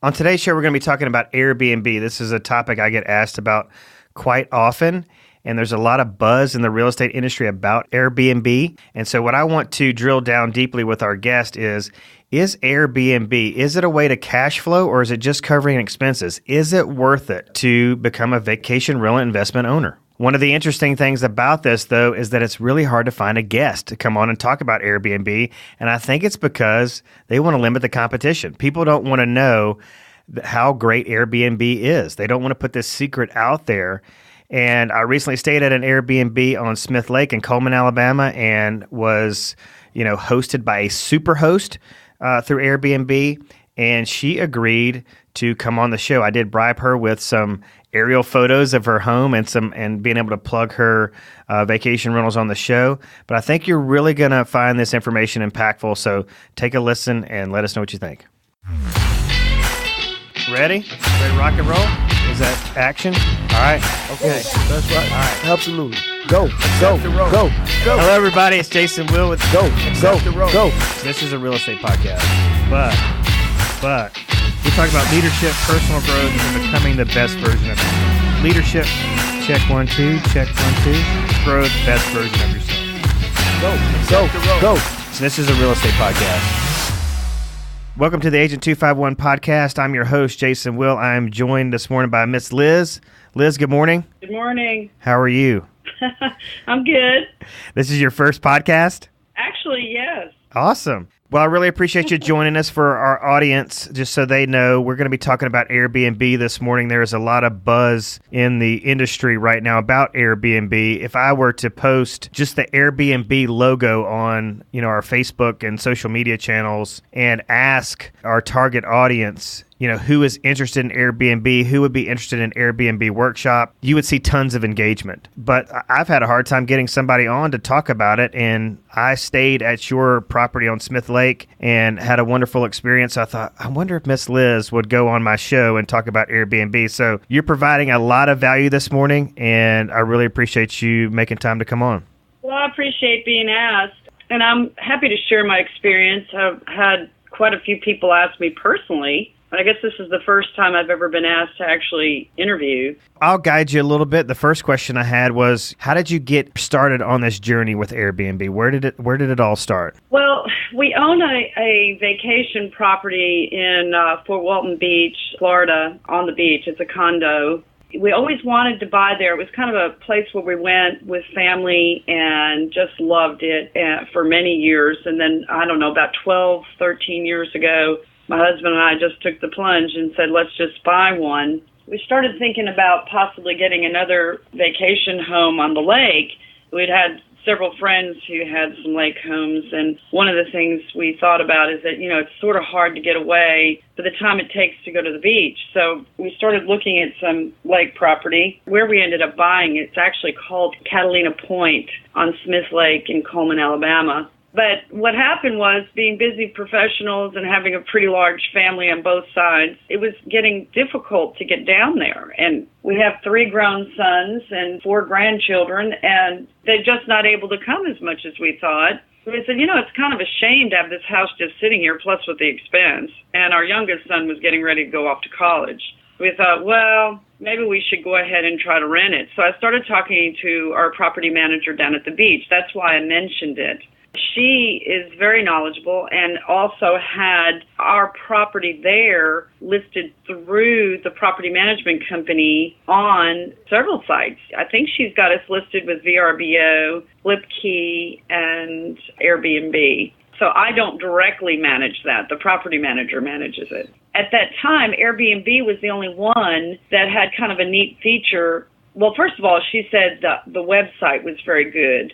On today's show, we're going to be talking about Airbnb. This is a topic I get asked about quite often, and there's a lot of buzz in the real estate industry about Airbnb. And so what I want to drill down deeply with our guest is Airbnb, is it a way to cash flow or is it just covering expenses? Is it worth it to become a vacation rental investment owner? One of the interesting things about this, though, is that it's really hard to find a guest to come on and talk about Airbnb. And I think it's because they want to limit the competition. People don't want to know how great Airbnb is. They don't want to put this secret out there. And I recently stayed at an Airbnb on Smith Lake in Cullman, Alabama, and was, hosted by a Superhost through Airbnb. And she agreed to come on the show. I did bribe her with some aerial photos of her home and being able to plug her vacation rentals on the show. But I think you're really going to find this information impactful. So take a listen and let us know what you think. Ready? Ready to rock and roll? Is that action? All right. Okay. That's right. All right. Absolutely. Go. Go. Hello, everybody. It's Jason Will with Go. This is a real estate podcast. But we talk about leadership, personal growth, and becoming the best version of yourself. Leadership, check 1, 2, check 1, 2. Growth, best version of yourself. Go. So this is a real estate podcast. Welcome to the Agent 251 podcast. I'm your host, Jason Will. I'm joined this morning by Miss Liz. Liz, good morning. Good morning. How are you? I'm good. This is your first podcast? Actually, yes. Awesome. Well, I really appreciate you joining us. For our audience, just so they know, we're going to be talking about Airbnb this morning. There's a lot of buzz in the industry right now about Airbnb. If I were to post just the Airbnb logo on, our Facebook and social media channels and ask our target audience, who is interested in Airbnb, who would be interested in Airbnb workshop, you would see tons of engagement. But I've had a hard time getting somebody on to talk about it, and I stayed at your property on Smith Lake and had a wonderful experience. I thought, I wonder if Miss Liz would go on my show and talk about Airbnb. So you're providing a lot of value this morning, and I really appreciate you making time to come on. Well, I appreciate being asked, and I'm happy to share my experience. I've had quite a few people ask me personally. I guess this is the first time I've ever been asked to actually interview. I'll guide you a little bit. The first question I had was, how did you get started on this journey with Airbnb? Where did it all start? Well, we own a vacation property in Fort Walton Beach, Florida, on the beach. It's a condo. We always wanted to buy there. It was kind of a place where we went with family and just loved it for many years. And then, about 12, 13 years ago, my husband and I just took the plunge and said, let's just buy one. We started thinking about possibly getting another vacation home on the lake. We'd had several friends who had some lake homes, and one of the things we thought about is that, it's sort of hard to get away for the time it takes to go to the beach. So we started looking at some lake property. Where we ended up buying, it's actually called Catalina Point on Smith Lake in Cullman, Alabama. But what happened was, being busy professionals and having a pretty large family on both sides, it was getting difficult to get down there. And we have 3 grown sons and 4 grandchildren, and they're just not able to come as much as we thought. So we said, it's kind of a shame to have this house just sitting here, plus with the expense. And our youngest son was getting ready to go off to college. We thought, well, maybe we should go ahead and try to rent it. So I started talking to our property manager down at the beach. That's why I mentioned it. She is very knowledgeable and also had our property there listed through the property management company on several sites. I think she's got us listed with VRBO, Flipkey, and Airbnb. So I don't directly manage that. The property manager manages it. At that time, Airbnb was the only one that had kind of a neat feature. Well, first of all, she said the website was very good.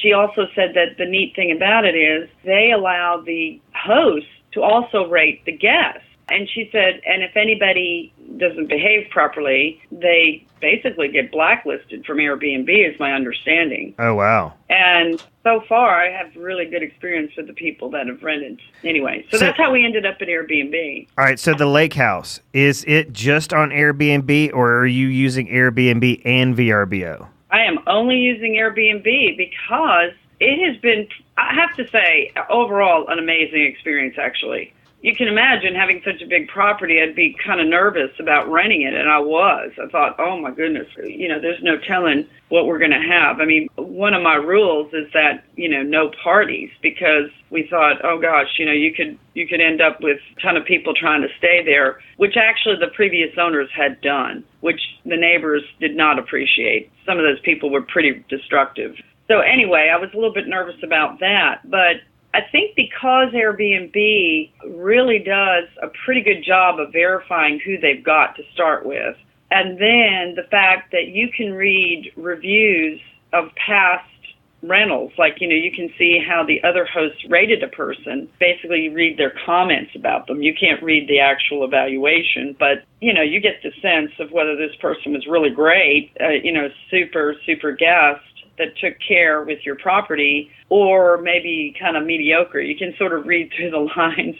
She also said that the neat thing about it is they allow the host to also rate the guests. And she said, and if anybody doesn't behave properly, they basically get blacklisted from Airbnb, is my understanding. Oh, wow. And so far, I have really good experience with the people that have rented. Anyway, so that's how we ended up at Airbnb. All right, so the lake house, is it just on Airbnb, or are you using Airbnb and VRBO? I am only using Airbnb because it has been, I have to say, overall, an amazing experience, actually. you can imagine having such a big property, I'd be kind of nervous about renting it, and I was. I thought, oh my goodness, there's no telling what we're going to have. I mean, one of my rules is that, no parties, because we thought, oh gosh, you could end up with a ton of people trying to stay there, which actually the previous owners had done, which the neighbors did not appreciate. Some of those people were pretty destructive. So anyway, I was a little bit nervous about that, but I think because Airbnb really does a pretty good job of verifying who they've got to start with, and then the fact that you can read reviews of past rentals, like, you can see how the other hosts rated a person. Basically, you read their comments about them. You can't read the actual evaluation, but, you get the sense of whether this person was really great, super guest that took care with your property, or maybe kind of mediocre. You can sort of read through the lines.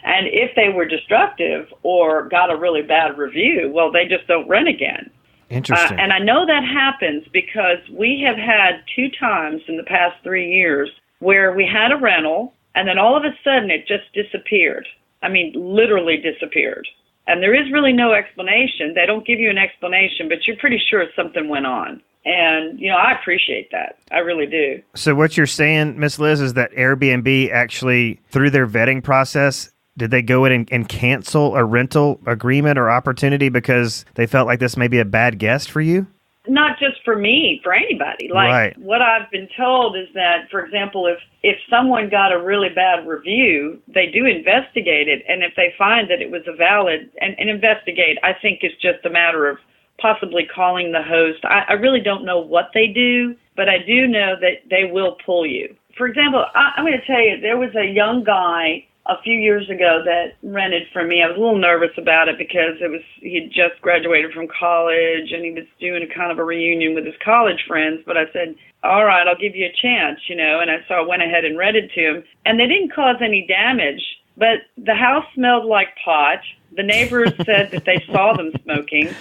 And if they were destructive or got a really bad review, well, they just don't rent again. Interesting. And I know that happens because we have had 2 times in the past 3 years where we had a rental and then all of a sudden it just disappeared. I mean, literally disappeared. And there is really no explanation. They don't give you an explanation, but you're pretty sure something went on. And, I appreciate that. I really do. So what you're saying, Miss Liz, is that Airbnb actually, through their vetting process, did they go in and cancel a rental agreement or opportunity because they felt like this may be a bad guest for you? Not just for me, for anybody. Right. What I've been told is that, for example, if someone got a really bad review, they do investigate it. And if they find that it was a valid, and investigate, I think is just a matter of possibly calling the host. I really don't know what they do, but I do know that they will pull you. For example, I'm going to tell you, there was a young guy a few years ago that rented from me. I was a little nervous about it because he'd just graduated from college and he was doing a kind of a reunion with his college friends. But I said, all right, I'll give you a chance, and I went ahead and rented to him. And they didn't cause any damage, but the house smelled like pot. The neighbors said that they saw them smoking.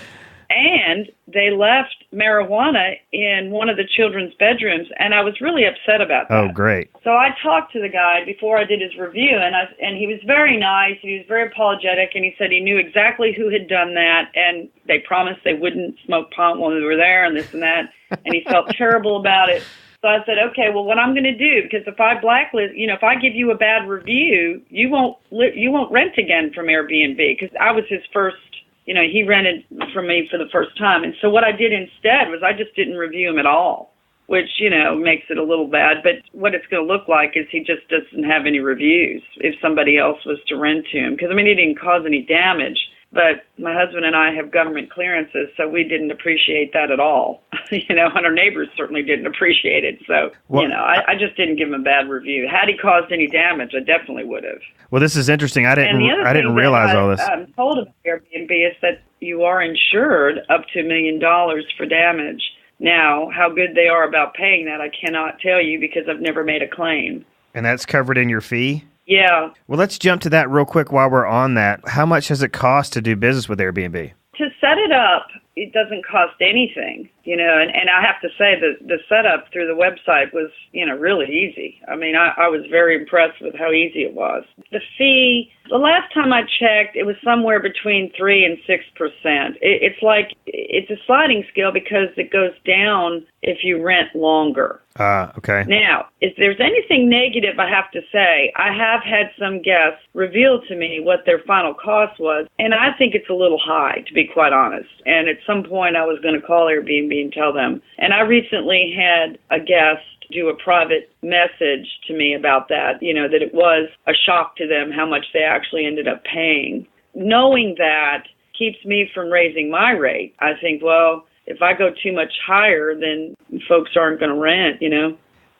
And they left marijuana in one of the children's bedrooms, and I was really upset about that. Oh, great. So I talked to the guy before I did his review, and he was very nice. He was very apologetic, and he said he knew exactly who had done that, and they promised they wouldn't smoke pot when we were there and this and that, and he felt terrible about it. So I said, okay, well, what I'm going to do, because if I blacklist, if I give you a bad review, you won't rent again from Airbnb, because I was his first. He rented from me for the first time. And so what I did instead was I just didn't review him at all, which, makes it a little bad. But what it's going to look like is he just doesn't have any reviews if somebody else was to rent to him. Because, he didn't cause any damage. But my husband and I have government clearances, so we didn't appreciate that at all. And our neighbors certainly didn't appreciate it. So, I just didn't give him a bad review. Had he caused any damage, I definitely would have. Well, this is interesting. I didn't realize all this. I'm told about Airbnb is that you are insured up to $1 million for damage. Now, how good they are about paying that, I cannot tell you because I've never made a claim. And that's covered in your fee? Yeah. Well, let's jump to that real quick while we're on that. How much does it cost to do business with Airbnb? To set it up, it doesn't cost anything, and I have to say that the setup through the website was, really easy. I was very impressed with how easy it was. The fee, the last time I checked, it was somewhere between 3 and 6%. It's a sliding scale because it goes down if you rent longer. Okay. Now, if there's anything negative, I have to say, I have had some guests reveal to me what their final cost was, and I think it's a little high, to be quite honest. And at some point, I was going to call Airbnb and tell them. And I recently had a guest do a private message to me about that, that it was a shock to them how much they actually ended up paying. Knowing that keeps me from raising my rate. I think, well, if I go too much higher, then folks aren't going to rent,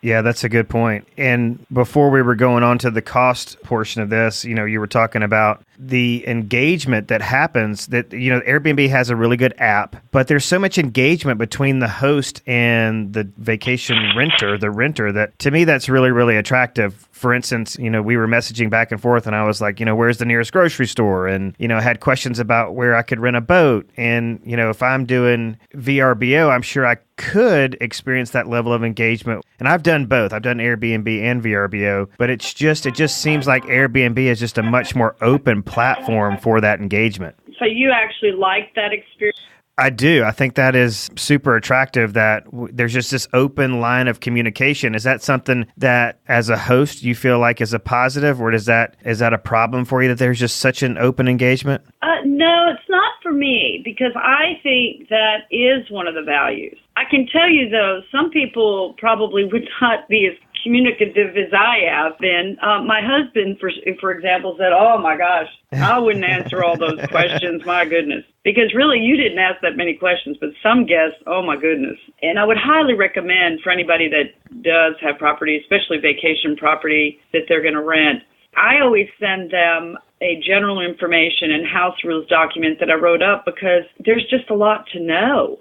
Yeah, that's a good point. And before we were going on to the cost portion of this, you were talking about the engagement that happens that, Airbnb has a really good app, but there's so much engagement between the host and the vacation renter, that to me, that's really, really attractive for instance, we were messaging back and forth, and I was like, where's the nearest grocery store? And, I had questions about where I could rent a boat. And, if I'm doing VRBO, I'm sure I could experience that level of engagement. And I've done both. I've done Airbnb and VRBO, but it just seems like Airbnb is just a much more open platform for that engagement. So you actually like that experience? I do. I think that is super attractive that there's just this open line of communication. Is that something that as a host you feel like is a positive, or is that a problem for you that there's just such an open engagement? No, it's not for me, because I think that is one of the values. I can tell you, though, some people probably would not be as communicative as I have been. My husband, for example, said, "Oh, my gosh, I wouldn't answer all those questions, my goodness." Because really, you didn't ask that many questions, but some guests, oh, my goodness. And I would highly recommend for anybody that does have property, especially vacation property, that they're going to rent, I always send them a general information and house rules document that I wrote up, because there's just a lot to know,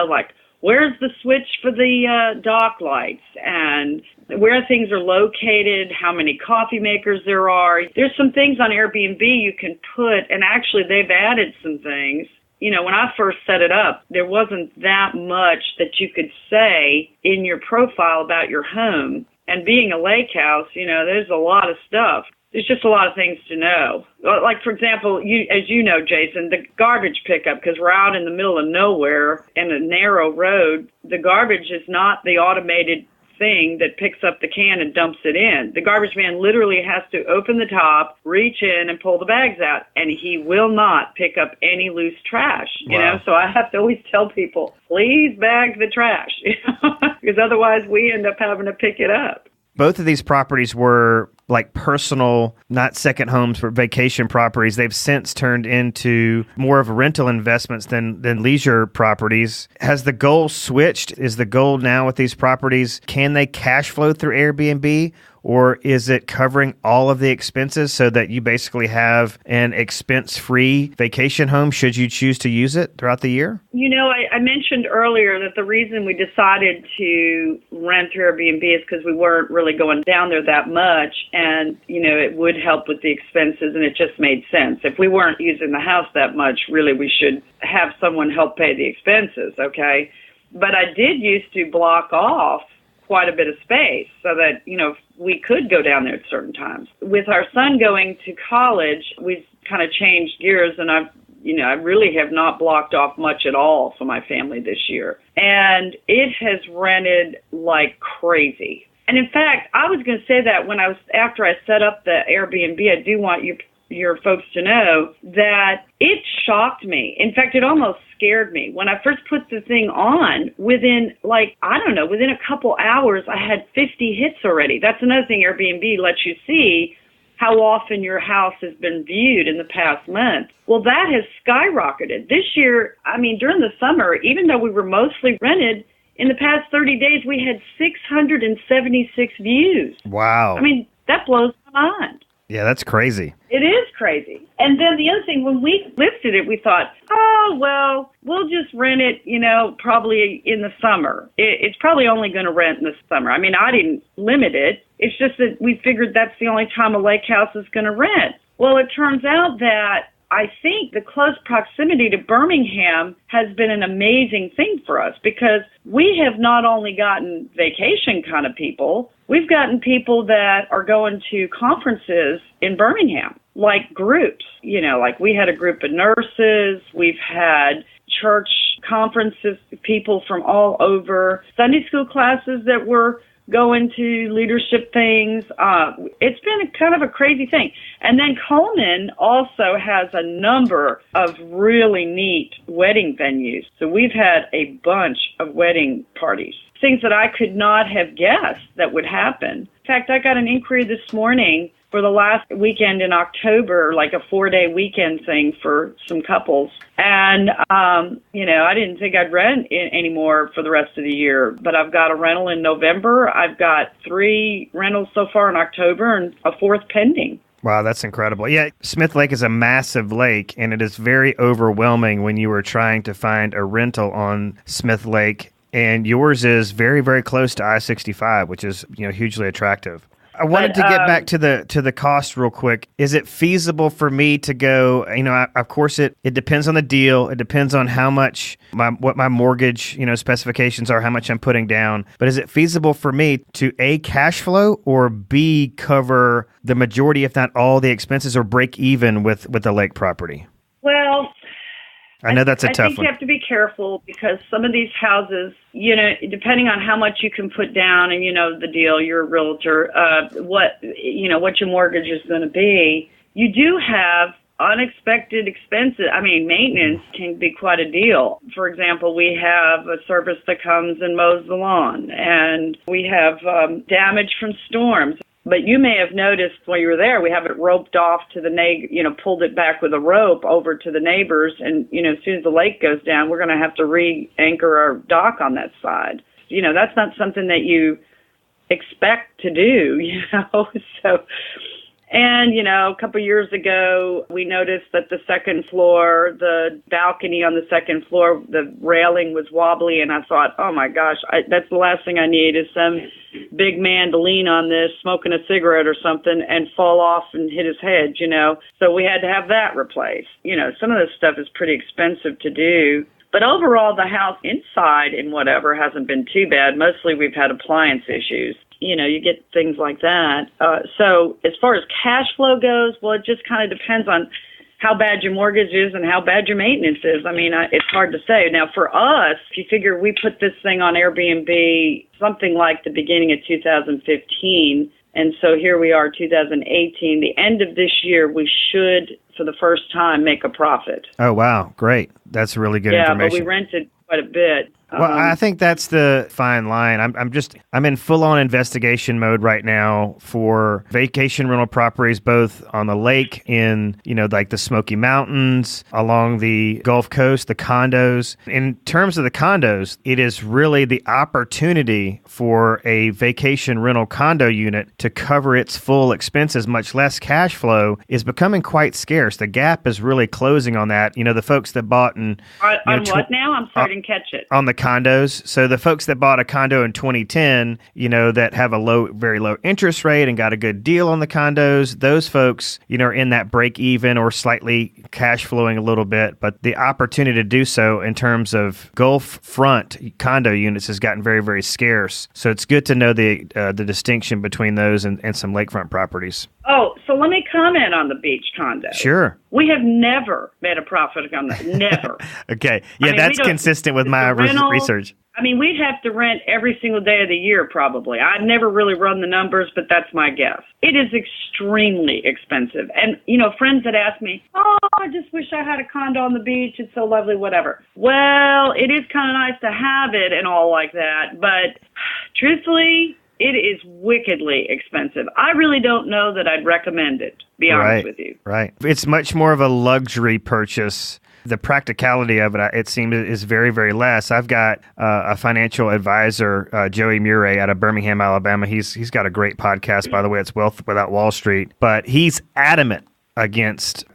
like where's the switch for the dock lights, and where things are located, how many coffee makers there are. There's some things on Airbnb you can put, and actually they've added some things. When I first set it up, there wasn't that much that you could say in your profile about your home. And being a lake house, there's a lot of stuff. There's just a lot of things to know. Like, for example, as you know, Jason, the garbage pickup, because we're out in the middle of nowhere in a narrow road, the garbage is not the automated thing that picks up the can and dumps it in. The garbage man literally has to open the top, reach in, and pull the bags out, and he will not pick up any loose trash, Wow. So I have to always tell people, please bag the trash, because otherwise we end up having to pick it up. Both of these properties were like personal, not second homes, but vacation properties. They've since turned into more of rental investments than leisure properties. Has the goal switched? Is the goal now with these properties, can they cash flow through Airbnb? Or is it covering all of the expenses so that you basically have an expense-free vacation home should you choose to use it throughout the year? I mentioned earlier that the reason we decided to rent through Airbnb is because we weren't really going down there that much, and, it would help with the expenses, and it just made sense. If we weren't using the house that much, really we should have someone help pay the expenses, okay? But I did used to block off quite a bit of space so that, we could go down there at certain times. With our son going to college, we've kind of changed gears, and I really have not blocked off much at all for my family this year. And it has rented like crazy. And in fact, I was going to say that after I set up the Airbnb, I do want your folks to know that it shocked me. In fact, it almost scared me. When I first put the thing on, within a couple hours, I had 50 hits already. That's another thing Airbnb lets you see, how often your house has been viewed in the past month. Well, that has skyrocketed. This year, during the summer, even though we were mostly rented, in the past 30 days, we had 676 views. Wow. That blows my mind. Yeah, that's crazy. It is crazy. And then the other thing, when we listed it, we thought, oh, well, we'll just rent it, probably in the summer. It's probably only going to rent in the summer. I didn't limit it. It's just that we figured that's the only time a lake house is going to rent. Well, it turns out that I think the close proximity to Birmingham has been an amazing thing for us, because we have not only gotten vacation kind of people, we've gotten people that are going to conferences in Birmingham, like groups. Like we had a group of nurses, we've had church conferences, people from all over, Sunday school classes that were going to leadership things. It's been kind of a crazy thing. And then Cullman also has a number of really neat wedding venues. So we've had a bunch of wedding parties, things that I could not have guessed that would happen. In fact, I got an inquiry this morning for the last weekend in October, like a 4-day weekend thing for some couples. And, I didn't think I'd rent anymore for the rest of the year, but I've got a rental in November. I've got 3 rentals so far in October and a 4th pending. Wow, that's incredible. Yeah, Smith Lake is a massive lake, and it is very overwhelming when you are trying to find a rental on Smith Lake. And yours is very, very close to I-65, which is, hugely attractive. I wanted to get back to the cost real quick. Is it feasible for me to go, of course it depends on the deal. It depends on how much what my mortgage, specifications are, how much I'm putting down. But is it feasible for me to A, cash flow, or B, cover the majority, if not all the expenses, or break even with the lake property? Well, I know that's a tough one. I think you have to be careful because some of these houses, depending on how much you can put down, and the deal, you're a realtor, what your mortgage is going to be, you do have unexpected expenses. I mean, maintenance can be quite a deal. For example, we have a service that comes and mows the lawn, and we have damage from storms. But you may have noticed while you were there, we have it roped off to the pulled it back with a rope over to the neighbors. And, as soon as the lake goes down, we're going to have to re-anchor our dock on that side. That's not something that you expect to do, So, and, a couple of years ago, we noticed that the second floor, the balcony on the second floor, the railing was wobbly. And I thought, oh, my gosh, that's the last thing I need is some big man to lean on this, smoking a cigarette or something, and fall off and hit his head, So we had to have that replaced. Some of this stuff is pretty expensive to do. But overall, the house inside and whatever hasn't been too bad. Mostly we've had appliance issues. You get things like that. So as far as cash flow goes, well, it just kind of depends on how bad your mortgage is and how bad your maintenance is. I mean, it's hard to say. Now, for us, if you figure we put this thing on Airbnb something like the beginning of 2015, and so here we are, 2018, the end of this year, we should, for the first time, make a profit. Oh, wow. Great. That's really good information. Yeah, but we rented quite a bit. Well, I think that's the fine line. I'm in full-on investigation mode right now for vacation rental properties, both on the lake in, like the Smoky Mountains, along the Gulf Coast, the condos. In terms of the condos, it is really the opportunity for a vacation rental condo unit to cover its full expenses, much less cash flow, is becoming quite scarce. The gap is really closing on that. The folks that bought on what now? I'm sorry, I didn't catch it. On the condos. So the folks that bought a condo in 2010, that have a very low interest rate and got a good deal on the condos, those folks, are in that break even or slightly cash flowing a little bit. But the opportunity to do so in terms of Gulf front condo units has gotten very, very scarce. So it's good to know the distinction between those and some lakefront properties. Oh, so let me comment on the beach condo. Sure. We have never made a profit on that. Never. Okay. Yeah, that's consistent with my research. I mean, we'd have to rent every single day of the year, probably. I've never really run the numbers, but that's my guess. It is extremely expensive. And, friends that ask me, oh, I just wish I had a condo on the beach. It's so lovely, whatever. Well, it is kind of nice to have it and all like that. But truthfully, it is wickedly expensive. I really don't know that I'd recommend it, to be honest with you. Right. It's much more of a luxury purchase. The practicality of it, it seems, is very, very less. I've got a financial advisor, Joey Murray, out of Birmingham, Alabama. He's got a great podcast, by the way. It's Wealth Without Wall Street. But he's adamant against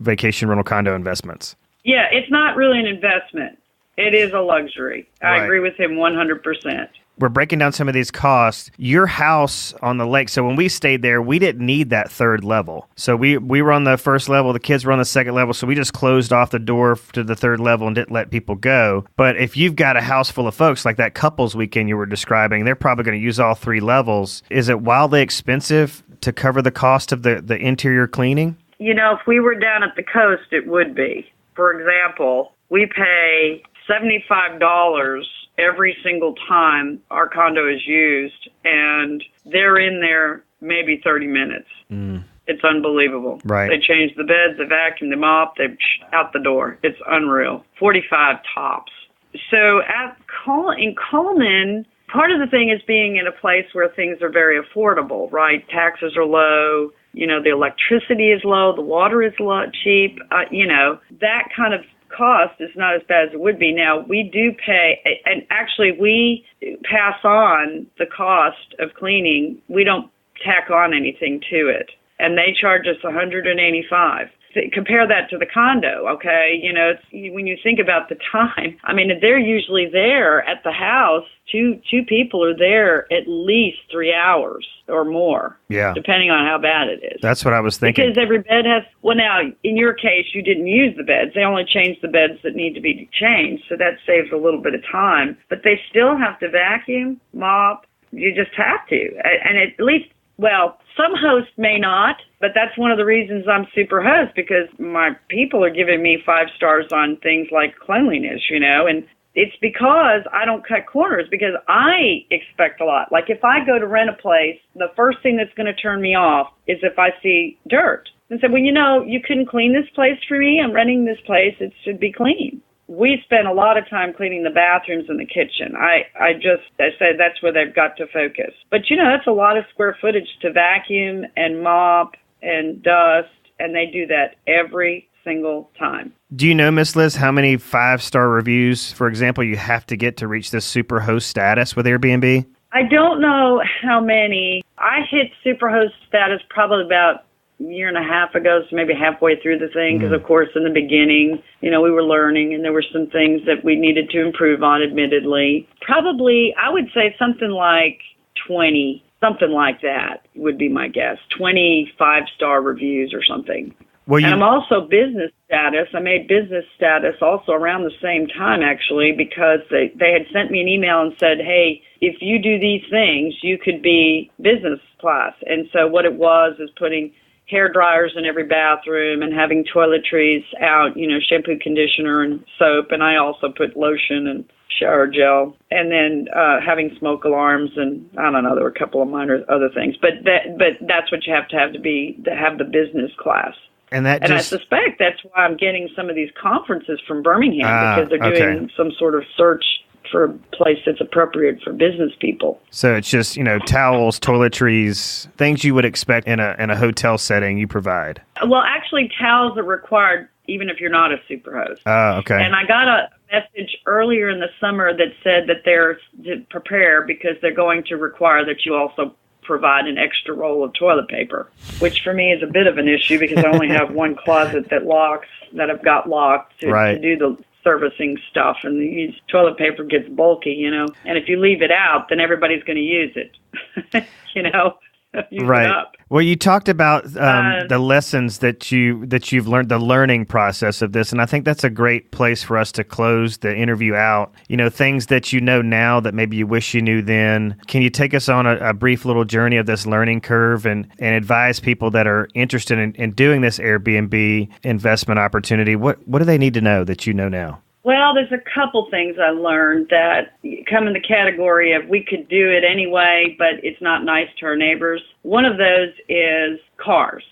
vacation rental condo investments. Yeah, it's not really an investment. It is a luxury. I agree with him 100%. We're breaking down some of these costs. Your house on the lake, so when we stayed there, we didn't need that third level. So we were on the first level, the kids were on the second level, so we just closed off the door to the third level and didn't let people go. But if you've got a house full of folks, like that couples weekend you were describing, they're probably going to use all three levels. Is it wildly expensive to cover the cost of the interior cleaning? If we were down at the coast, it would be. For example, we pay $75 every single time our condo is used, and they're in there maybe 30 minutes. It's unbelievable. Right. They change the beds, they vacuum them up, they out the door. It's unreal. 45 tops. So in Cullman, part of the thing is being in a place where things are very affordable, right? Taxes are low. The electricity is low. The water is cheap. That kind of cost is not as bad as it would be. Now, we do pay, and actually we pass on the cost of cleaning. We don't tack on anything to it. And they charge us $185. compare that to the condo, okay? You know, when you think about the time, I mean, they're usually there at the house. Two people are there at least 3 hours or more, depending on how bad it is. That's what I was thinking. Because every bed has, well, now, in your case, you didn't use the beds. They only changed the beds that need to be changed, so that saves a little bit of time. But they still have to vacuum, mop. You just have to. And at least, well, some hosts may not, but that's one of the reasons I'm Superhost, because my people are giving me 5 stars on things like cleanliness, you know, and it's because I don't cut corners, because I expect a lot. Like if I go to rent a place, the first thing that's going to turn me off is if I see dirt. And say, well, you know, you couldn't clean this place for me. I'm renting this place. It should be clean. We spend a lot of time cleaning the bathrooms and the kitchen. I said that's where they've got to focus. But, you know, that's a lot of square footage to vacuum and mop and dust, and they do that every single time. Do you know, Miss Liz, how many 5-star reviews, for example, you have to get to reach this Superhost status with Airbnb? I don't know how many. I hit Superhost status probably about a year and a half ago, so maybe halfway through the thing, because, of course, in the beginning, you know, we were learning, and there were some things that we needed to improve on, admittedly. Probably, I would say something like 20, something like that would be my guess, 20 5-star reviews or something. Well, and I'm also business status. I made business status also around the same time, actually, because they had sent me an email and said, hey, if you do these things, you could be business class. And so what it was is putting hair dryers in every bathroom and having toiletries out, you know, shampoo, conditioner, and soap. And I also put lotion and shower gel, and then having smoke alarms, and I don't know, there were a couple of minor other things. But that's what you have to have to have the business class. And I suspect that's why I'm getting some of these conferences from Birmingham, because they're doing some sort of search for a place that's appropriate for business people. So it's just, you know, towels, toiletries, things you would expect in a hotel setting you provide. Well, actually, towels are required even if you're not a Superhost. Oh, okay. And I got a message earlier in the summer that said that they're to prepare because they're going to require that you also provide an extra roll of toilet paper, which for me is a bit of an issue because I only have one closet that I've got locked to do the servicing stuff, and the toilet paper gets bulky, you know, and if you leave it out, then everybody's going to use it, you know. Use it up. Well, you talked about the lessons that you've learned, the learning process of this, and I think that's a great place for us to close the interview out. You know, things that you know now that maybe you wish you knew then. Can you take us on a brief little journey of this learning curve and advise people that are interested in doing this Airbnb investment opportunity? What do they need to know that you know now? Well, there's a couple things I learned that come in the category of we could do it anyway, but it's not nice to our neighbors. One of those is cars.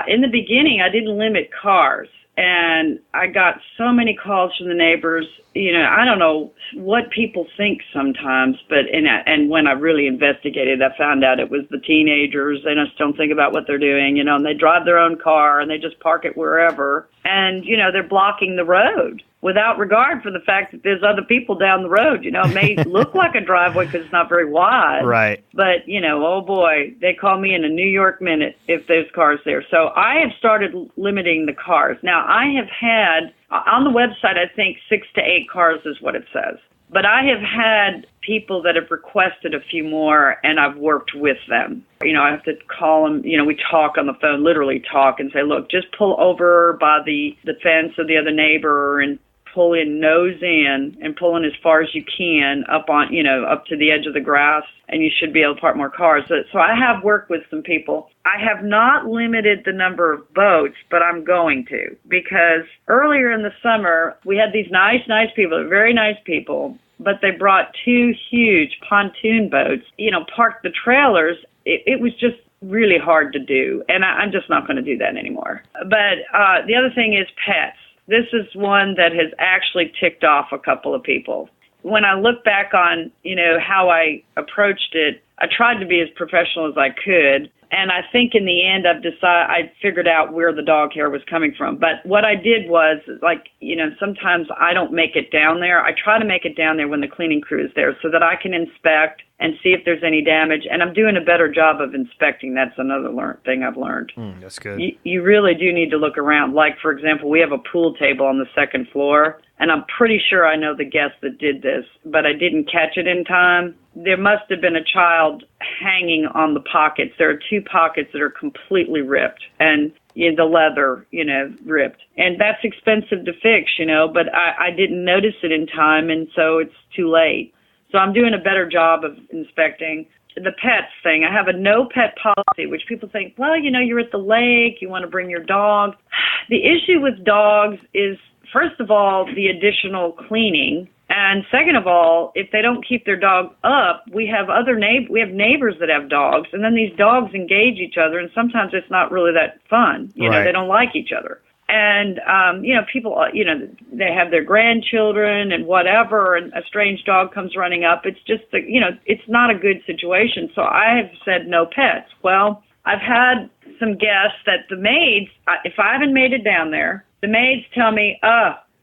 In the beginning, I didn't limit cars, and I got so many calls from the neighbors. You know, I don't know what people think sometimes, but and when I really investigated, I found out it was the teenagers. They just don't think about what they're doing, you know, and they drive their own car and they just park it wherever. And, you know, they're blocking the road without regard for the fact that there's other people down the road. You know, it may look like a driveway because it's not very wide. Right. But, you know, oh boy, they call me in a New York minute if there's cars there. So I have started limiting the cars. Now, I have had, on the website, I think 6 to 8 cars is what it says. But I have had people that have requested a few more, and I've worked with them. You know, I have to call them, you know, we talk on the phone, literally talk, and say, look, just pull over by the fence of the other neighbor and pull in, nose in, and pull in as far as you can up on, you know, up to the edge of the grass, and you should be able to park more cars. So I have worked with some people. I have not limited the number of boats, but I'm going to, because earlier in the summer, we had these nice people, very nice people, but they brought 2 huge pontoon boats, you know, parked the trailers. It was just really hard to do, and I'm just not going to do that anymore. But the other thing is pets. This is one that has actually ticked off a couple of people. When I look back on, you know, how I approached it, I tried to be as professional as I could. And I think in the end, I figured out where the dog hair was coming from. But what I did was, like, you know, sometimes I don't make it down there. I try to make it down there when the cleaning crew is there so that I can inspect and see if there's any damage. And I'm doing a better job of inspecting. That's another thing I've learned. That's good. You really do need to look around. Like, for example, we have a pool table on the second floor, and I'm pretty sure I know the guest that did this, but I didn't catch it in time. There must have been a child hanging on the pockets. There are 2 pockets that are completely ripped, and the leather, ripped. And that's expensive to fix, but I didn't notice it in time, and so it's too late. So I'm doing a better job of inspecting. The pets thing, I have a no pet policy, which people think, well, you're at the lake, you want to bring your dog. The issue with dogs is, first of all, the additional cleaning. And second of all, if they don't keep their dog up, we have neighbors that have dogs, and then these dogs engage each other, and sometimes it's not really that fun. Right. They don't like each other. And, people, they have their grandchildren and whatever, and a strange dog comes running up. It's just, it's not a good situation. So I have said no pets. Well, I've had some guests that the maids, if I haven't made it down there, the maids tell me,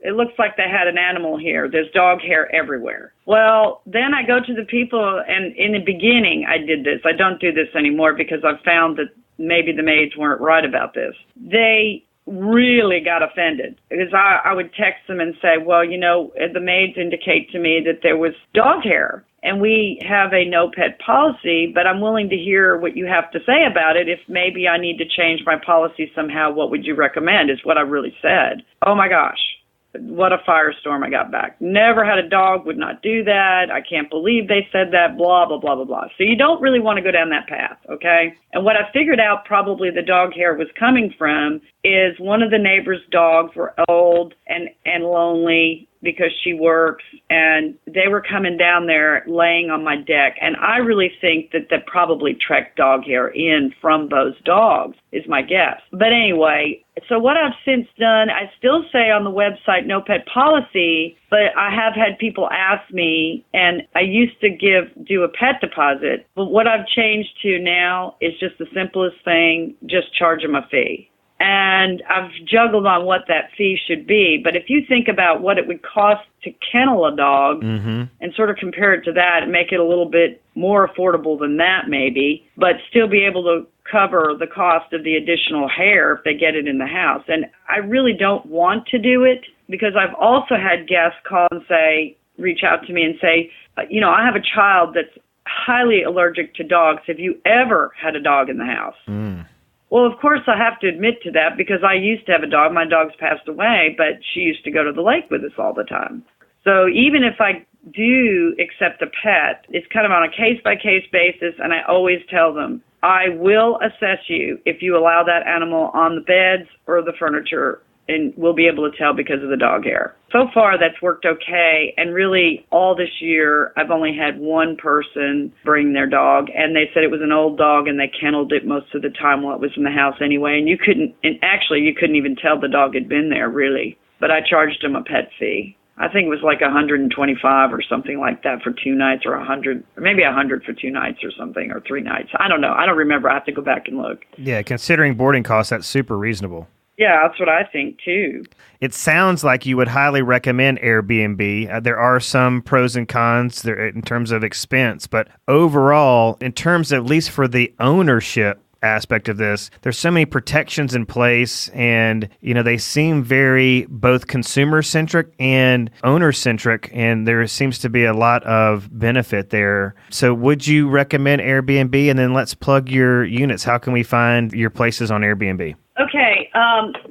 it looks like they had an animal here. There's dog hair everywhere. Well, then I go to the people, and in the beginning I did this. I don't do this anymore because I've found that maybe the maids weren't right about this. They really got offended because I would text them and say, well, the maids indicate to me that there was dog hair, and we have a no pet policy, but I'm willing to hear what you have to say about it. If maybe I need to change my policy somehow, what would you recommend, is what I really said. Oh my gosh. What a firestorm I got back. Never had a dog, would not do that. I can't believe they said that, blah, blah, blah, blah, blah. So you don't really want to go down that path, okay? And what I figured out probably the dog hair was coming from is one of the neighbors' dogs were old and lonely because she works, and they were coming down there laying on my deck. And I really think that probably trekked dog hair in from those dogs, is my guess. But anyway, so what I've since done, I still say on the website no pet policy, but I have had people ask me, and I used to do a pet deposit, but what I've changed to now is just the simplest thing, just charge them a fee. And I've juggled on what that fee should be. But if you think about what it would cost to kennel a dog and sort of compare it to that and make it a little bit more affordable than that maybe, but still be able to cover the cost of the additional hair if they get it in the house. And I really don't want to do it because I've also had guests reach out to me and say, I have a child that's highly allergic to dogs. Have you ever had a dog in the house? Well, of course, I have to admit to that because I used to have a dog. My dog's passed away, but she used to go to the lake with us all the time. So even if I do accept a pet, it's kind of on a case-by-case basis, and I always tell them, I will assess you if you allow that animal on the beds or the furniture, and we'll be able to tell because of the dog hair. So far, that's worked okay, and really all this year, I've only had one person bring their dog, and they said it was an old dog, and they kenneled it most of the time while it was in the house anyway, and you couldn't even tell the dog had been there, really. But I charged them a pet fee. I think it was like $125 or something like that for 2 nights, or $100, or maybe $100 for 2 nights or something, or 3 nights. I don't know. I don't remember. I have to go back and look. Yeah, considering boarding costs, that's super reasonable. Yeah, that's what I think, too. It sounds like you would highly recommend Airbnb. There are some pros and cons there in terms of expense, but overall, in terms of, at least for the ownership aspect of this, there's so many protections in place, and they seem very both consumer centric and owner centric, and there seems to be a lot of benefit there. So would you recommend Airbnb? And then let's plug your units. How can we find your places on Airbnb? Okay.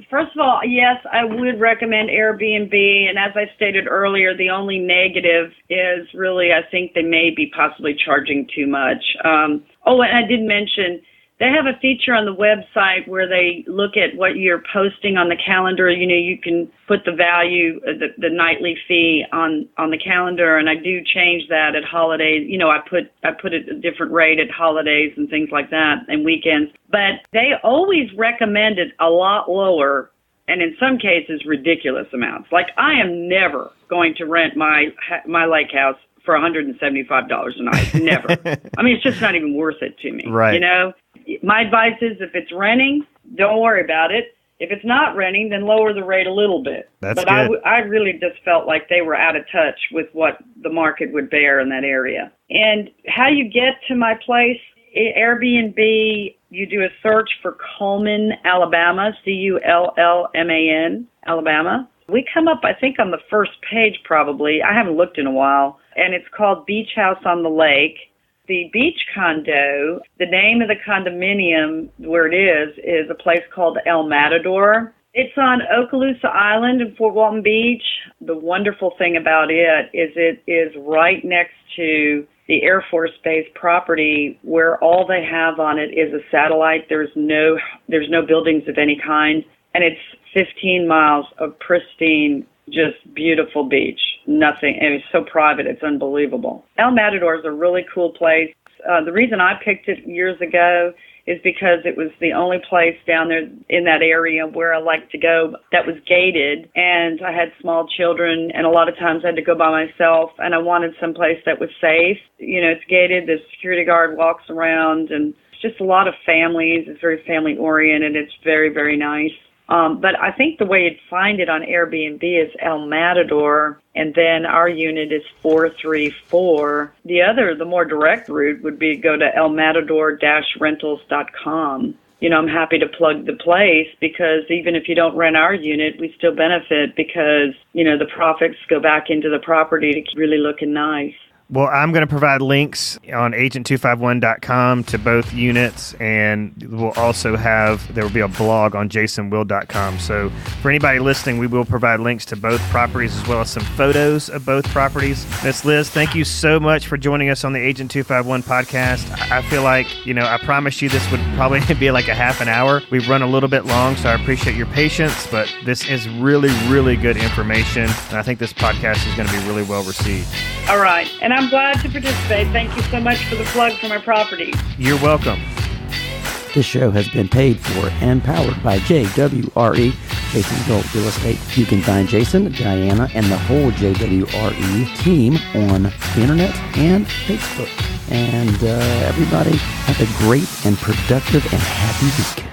First of all, yes, I would recommend Airbnb. And as I stated earlier, the only negative is really, I think they may be possibly charging too much. And I did mention, they have a feature on the website where they look at what you're posting on the calendar. You can put the value, the nightly fee on the calendar, and I do change that at holidays. I put it a different rate at holidays and things like that, and weekends. But they always recommend it a lot lower, and in some cases, ridiculous amounts. Like, I am never going to rent my lake house for $175 a night. Never. I mean, it's just not even worth it to me. Right. My advice is, if it's renting, don't worry about it. If it's not renting, then lower the rate a little bit. That's but good. I really just felt like they were out of touch with what the market would bear in that area. And how you get to my place, Airbnb, you do a search for Cullman, Alabama, Cullman, Alabama. We come up, I think, on the first page probably. I haven't looked in a while. And it's called Beach House on the Lake. The beach condo, the name of the condominium where it is a place called El Matador. It's on Okaloosa Island in Fort Walton Beach. The wonderful thing about it is right next to the Air Force Base property, where all they have on it is a satellite. There's no buildings of any kind, and it's 15 miles of pristine, just beautiful beach. Nothing, and it's so private, it's unbelievable. El Matador is a really cool place. The reason I picked it years ago is because it was the only place down there in that area where I like to go that was gated, and I had small children, and a lot of times I had to go by myself, and I wanted someplace that was safe. You know, it's gated, the security guard walks around, and it's just a lot of families. It's very family-oriented. It's very, very nice. But I think the way you'd find it on Airbnb is El Matador, and then our unit is 434. The more direct route would be go to elmatador-rentals.com. You know, I'm happy to plug the place because even if you don't rent our unit, we still benefit because, you know, the profits go back into the property to keep really looking nice. Well, I'm going to provide links on agent251.com to both units, and we'll also there will be a blog on jasonwill.com. So for anybody listening, we will provide links to both properties as well as some photos of both properties. Miss Liz, thank you so much for joining us on the Agent 251 podcast. I feel like, you know, I promised you this would probably be like a half an hour. We've run a little bit long, so I appreciate your patience, but this is really, really good information, and I think this podcast is going to be really well received. All right. And I'm glad to participate. Thank you so much for the plug for my property. You're welcome. This show has been paid for and powered by JWRE, Jasonville Real Estate. You can find Jason, Diana, and the whole JWRE team on the internet and Facebook. And everybody have a great and productive and happy week.